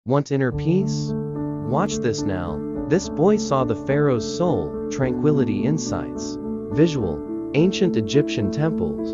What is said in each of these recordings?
Want inner peace? Watch this now. This boy saw the Pharaoh's soul. Tranquility Insights. Visual. Ancient Egyptian temples.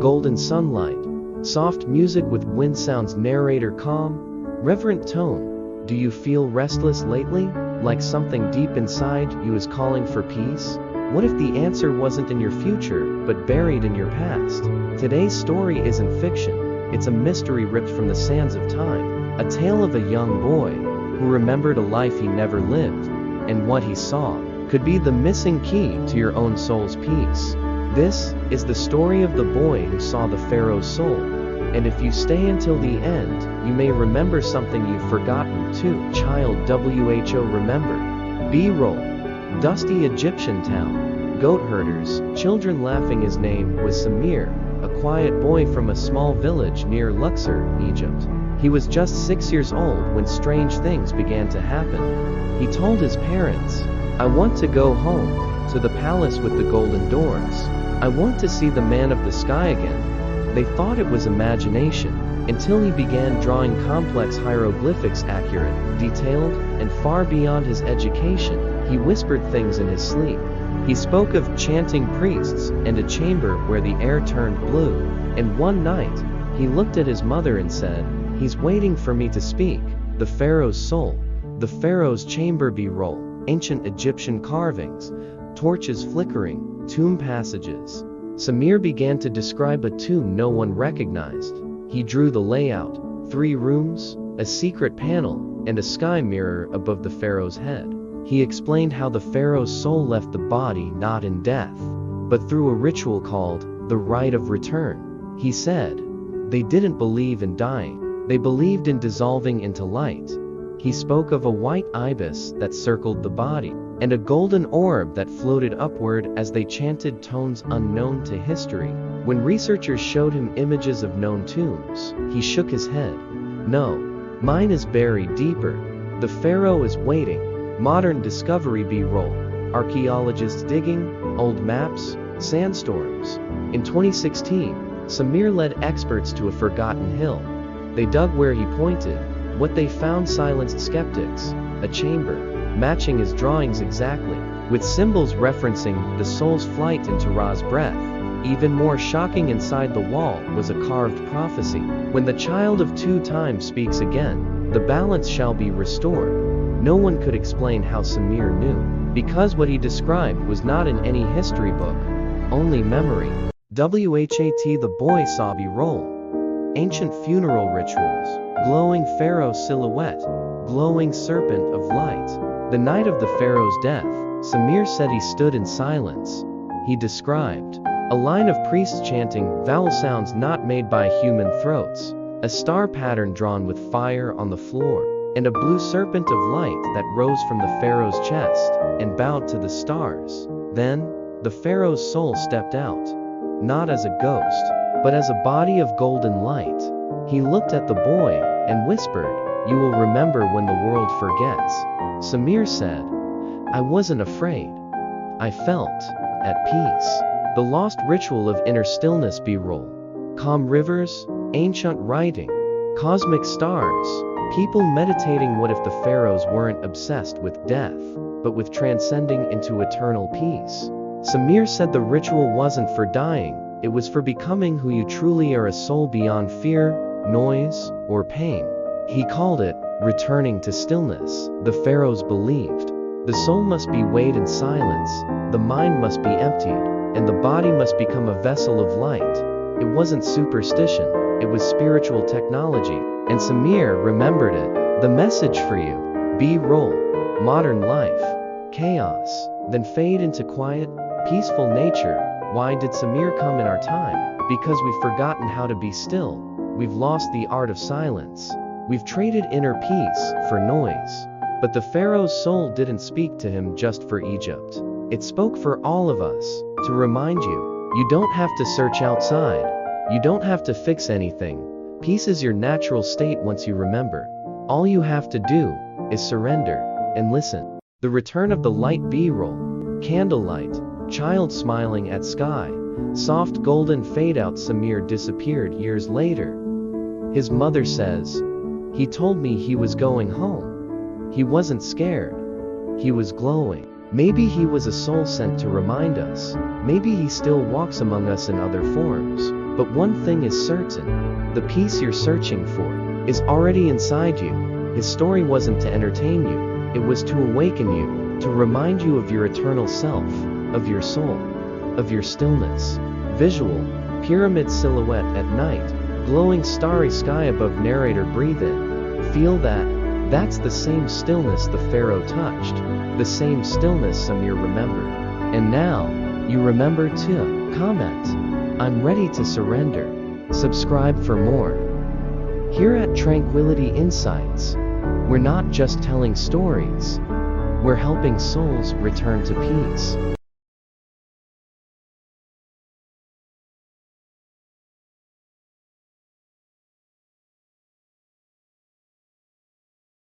Golden sunlight. Soft music with wind sounds. Narrator calm. Reverent tone. Do you feel restless lately? Like something deep inside you is calling for peace? What if the answer wasn't in your future, but buried in your past? Today's story isn't fiction. It's a mystery ripped from the sands of time. A tale of a young boy who remembered a life he never lived, and what he saw could be the missing key to your own soul's peace. This is the story of the boy who saw the Pharaoh's soul. And if you stay until the end, you may remember something you've forgotten too. Child WHO remember. B-roll. Dusty Egyptian town. Goat herders, children laughing. His name was Samir, a quiet boy from a small village near Luxor, Egypt. He was just 6 years old when strange things began to happen. He told his parents, "I want to go home, to the palace with the golden doors. I want to see the man of the sky again." They thought it was imagination, until he began drawing complex hieroglyphics, accurate, detailed, and far beyond his education. He whispered things in his sleep. He spoke of chanting priests and a chamber where the air turned blue. And one night, he looked at his mother and said, "He's waiting for me to speak." The Pharaoh's soul. The Pharaoh's chamber. B-roll. Ancient Egyptian carvings. Torches flickering. Tomb passages. Samir began to describe a tomb no one recognized. He drew the layout. 3 rooms, a secret panel, and a sky mirror above the Pharaoh's head. He explained how the Pharaoh's soul left the body not in death, but through a ritual called the Rite of Return. He said, they didn't believe in dying, they believed in dissolving into light. He spoke of a white ibis that circled the body, and a golden orb that floated upward as they chanted tones unknown to history. When researchers showed him images of known tombs, he shook his head. "No, mine is buried deeper. The Pharaoh is waiting." Modern discovery. B-roll. Archaeologists digging, old maps, sandstorms. In 2016, Samir led experts to a forgotten hill. They dug where he pointed. What they found silenced skeptics. A chamber, matching his drawings exactly, with symbols referencing the soul's flight into Ra's breath. Even more shocking, inside the wall was a carved prophecy. When the child of 2 times speaks again, the balance shall be restored. No one could explain how Samir knew, because what he described was not in any history book, only memory. WHAT. The boy saw. B-roll. Ancient funeral rituals. Glowing Pharaoh silhouette. Glowing serpent of light. The night of the Pharaoh's death, Samir said he stood in silence. He described a line of priests chanting vowel sounds not made by human throats, a star pattern drawn with fire on the floor, and a blue serpent of light that rose from the Pharaoh's chest and bowed to the stars. Then, the Pharaoh's soul stepped out, not as a ghost, but as a body of golden light. He looked at the boy and whispered, "You will remember when the world forgets." Samir said, "I wasn't afraid. I felt at peace." The lost ritual of inner stillness. B-roll. Calm rivers, ancient writing, cosmic stars, people meditating. What if the pharaohs weren't obsessed with death, but with transcending into eternal peace? Samir said the ritual wasn't for dying, it was for becoming who you truly are, a soul beyond fear, noise, or pain. He called it returning to stillness. The pharaohs believed the soul must be weighed in silence, the mind must be emptied, and the body must become a vessel of light. It wasn't superstition, it was spiritual technology, and Samir remembered it. The message for you. B-roll. Modern life. Chaos, then fade into quiet, peaceful nature. Why did Samir come in our time? Because we've forgotten how to be still. We've lost the art of silence. We've traded inner peace for noise. But the pharaoh's soul didn't speak to him just for Egypt. It spoke for all of us, to remind you, you don't have to search outside. You don't have to fix anything. Peace is your natural state once you remember. All you have to do is surrender and listen. The return of the light. B-roll. Candlelight. Child smiling at sky. Soft golden fade out. Samir disappeared years later. His mother says, He told me he was going home. He wasn't scared. He was glowing. Maybe he was a soul sent to remind us. Maybe he still walks among us in other forms. But one thing is certain. The peace you're searching for is already inside you. His story wasn't to entertain you. It was to awaken you, to remind you of your eternal self, of your soul, of your stillness. Visual, pyramid silhouette at night, glowing starry sky above. Narrator, breathe in. Feel that. That's the same stillness the Pharaoh touched. The same stillness Samir remembered. And now, you remember too. Comment. I'm ready to surrender. Subscribe for more. Here at Tranquility Insights, we're not just telling stories. We're helping souls return to peace.